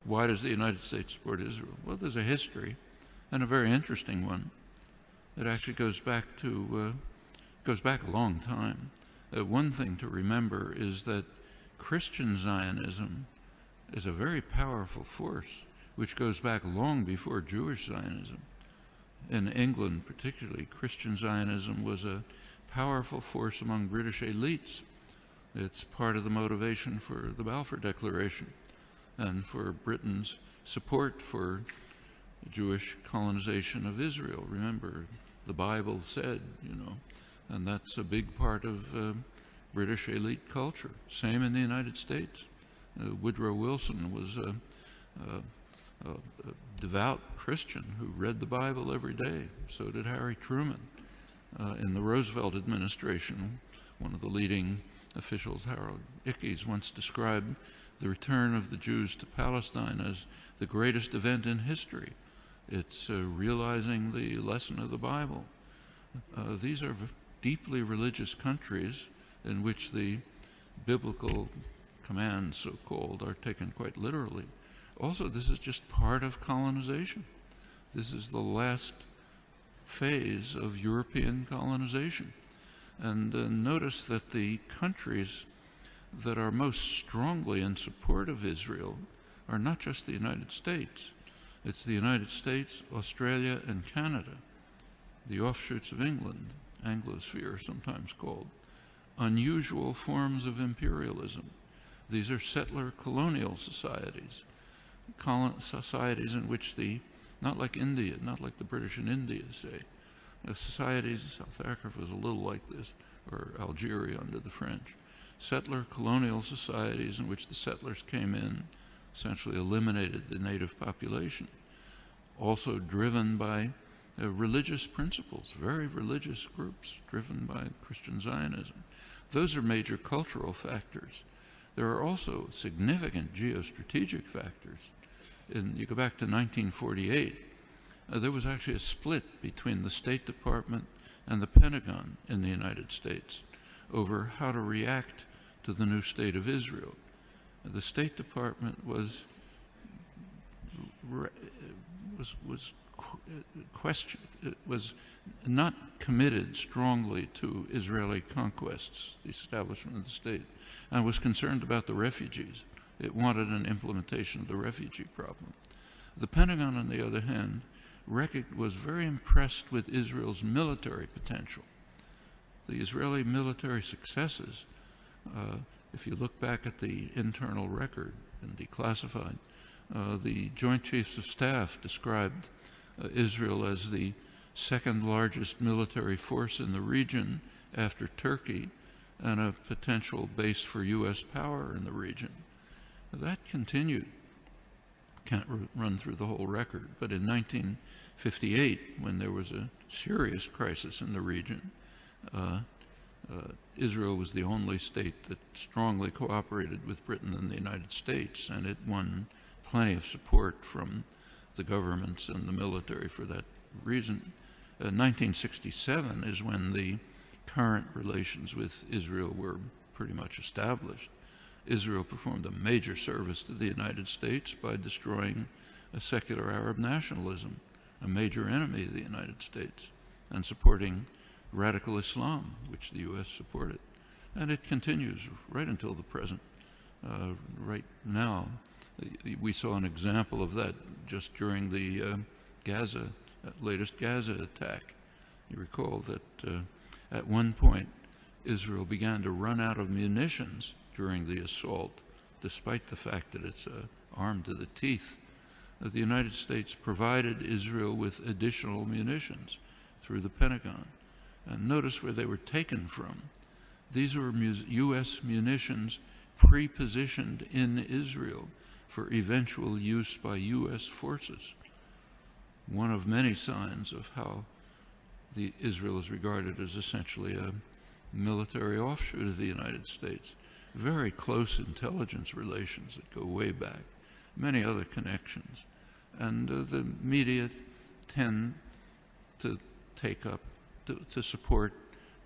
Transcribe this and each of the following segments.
Why does the United States support Israel? Well, there's a history, and a very interesting one. It actually goes back a long time. One thing to remember is that Christian Zionism is a very powerful force, which goes back long before Jewish Zionism. In England particularly, Christian Zionism was a powerful force among British elites. It's part of the motivation for the Balfour Declaration and for Britain's support for Jewish colonization of Israel. Remember, the Bible said, and that's a big part of British elite culture. Same in the United States. Woodrow Wilson was a devout Christian who read the Bible every day. So did Harry Truman. In the Roosevelt administration, one of the leading officials, Harold Ickes, once described the return of the Jews to Palestine as the greatest event in history. It's realizing the lesson of the Bible. These are deeply religious countries in which the biblical commands, so-called, are taken quite literally. Also, this is just part of colonization. This is the last phase of European colonization. And notice that the countries that are most strongly in support of Israel are not just the United States. It's the United States, Australia, and Canada, the offshoots of England, Anglosphere sometimes called, unusual forms of imperialism. These are settler colonial societies, societies in which not like India, not like the British in India, say, societies, South Africa was a little like this, or Algeria under the French, settler colonial societies in which the settlers came in, essentially eliminated the native population, also driven by religious principles, very religious groups driven by Christian Zionism. Those are major cultural factors. There are also significant geostrategic factors. You go back to 1948, there was actually a split between the State Department and the Pentagon in the United States over how to react to the new state of Israel. The State Department was not committed strongly to Israeli conquests, the establishment of the state, and was concerned about the refugees. It wanted an implementation of the refugee problem. The Pentagon, on the other hand, was very impressed with Israel's military potential. The Israeli military successes, if you look back at the internal record and declassified, the Joint Chiefs of Staff described Israel as the second largest military force in the region after Turkey and a potential base for U.S. power in the region. That continued. Can't run through the whole record, but in 1958, when there was a serious crisis in the region, Israel was the only state that strongly cooperated with Britain and the United States, and it won plenty of support from the governments and the military for that reason. 1967 is when the current relations with Israel were pretty much established. Israel performed a major service to the United States by destroying a secular Arab nationalism, a major enemy of the United States, and supporting radical Islam, which the U.S. supported. And it continues right until the present. Right now, we saw an example of that just during the latest Gaza attack. You recall that at one point, Israel began to run out of munitions during the assault, despite the fact that it's armed to the teeth. The United States provided Israel with additional munitions through the Pentagon. And notice where they were taken from. These were U.S. munitions pre-positioned in Israel for eventual use by U.S. forces. One of many signs of how Israel is regarded as essentially a military offshoot of the United States. Very close intelligence relations that go way back, many other connections. And the media tend to take up, to support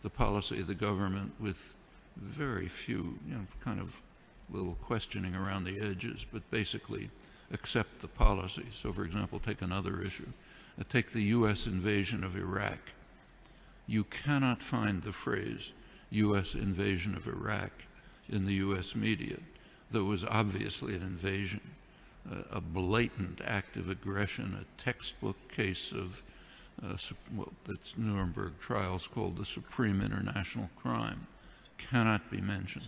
the policy of the government with very few, kind of little questioning around the edges, but basically accept the policy. So, for example, take another issue. Take the U.S. invasion of Iraq. You cannot find the phrase U.S. invasion of Iraq in the U.S. media, though it was obviously an invasion, a blatant act of aggression, a textbook case of what the Nuremberg trials called the supreme international crime, cannot be mentioned.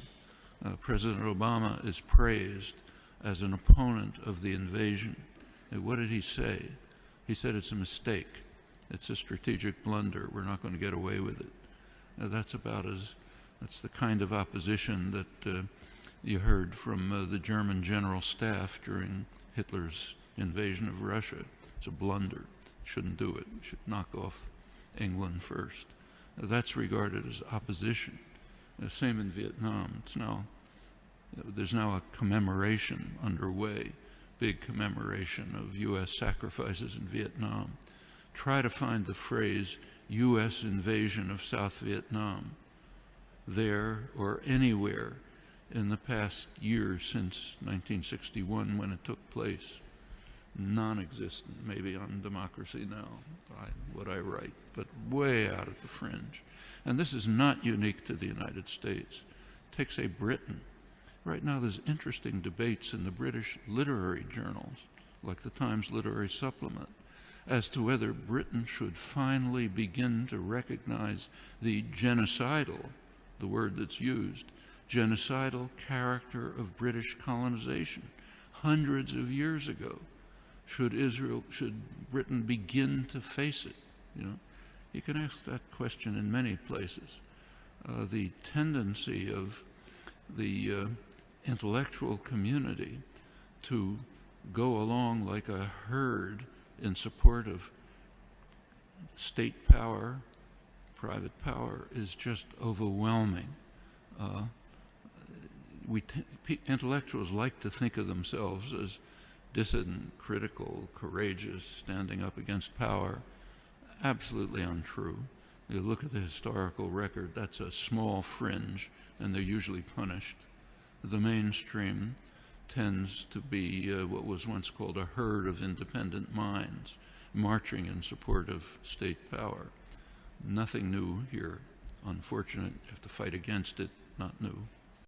President Obama is praised as an opponent of the invasion. And what did he say? He said it's a mistake. It's a strategic blunder. We're not going to get away with it. That's the kind of opposition that you heard from the German general staff during Hitler's invasion of Russia. It's a blunder. Shouldn't do it. Should knock off England first. That's regarded as opposition. Same in Vietnam. There's now a commemoration underway, big commemoration of U.S. sacrifices in Vietnam. Try to find the phrase U.S. invasion of South Vietnam there or anywhere in the past years since 1961 when it took place. Non-existent, maybe on Democracy Now, what I write, but way out at the fringe. And this is not unique to the United States. Take, say, Britain. Right now there's interesting debates in the British literary journals, like the Times Literary Supplement, as to whether Britain should finally begin to recognize the genocidal, the word that's used, genocidal character of British colonization hundreds of years ago. Should Britain begin to face it? You can ask that question in many places. The tendency of the intellectual community to go along like a herd in support of state power, private power, is just overwhelming. Intellectuals like to think of themselves as dissident, critical, courageous, standing up against power. Absolutely untrue. You look at the historical record, that's a small fringe, and they're usually punished. The mainstream tends to be what was once called a herd of independent minds, marching in support of state power. Nothing new here. Unfortunate, you have to fight against it, not new.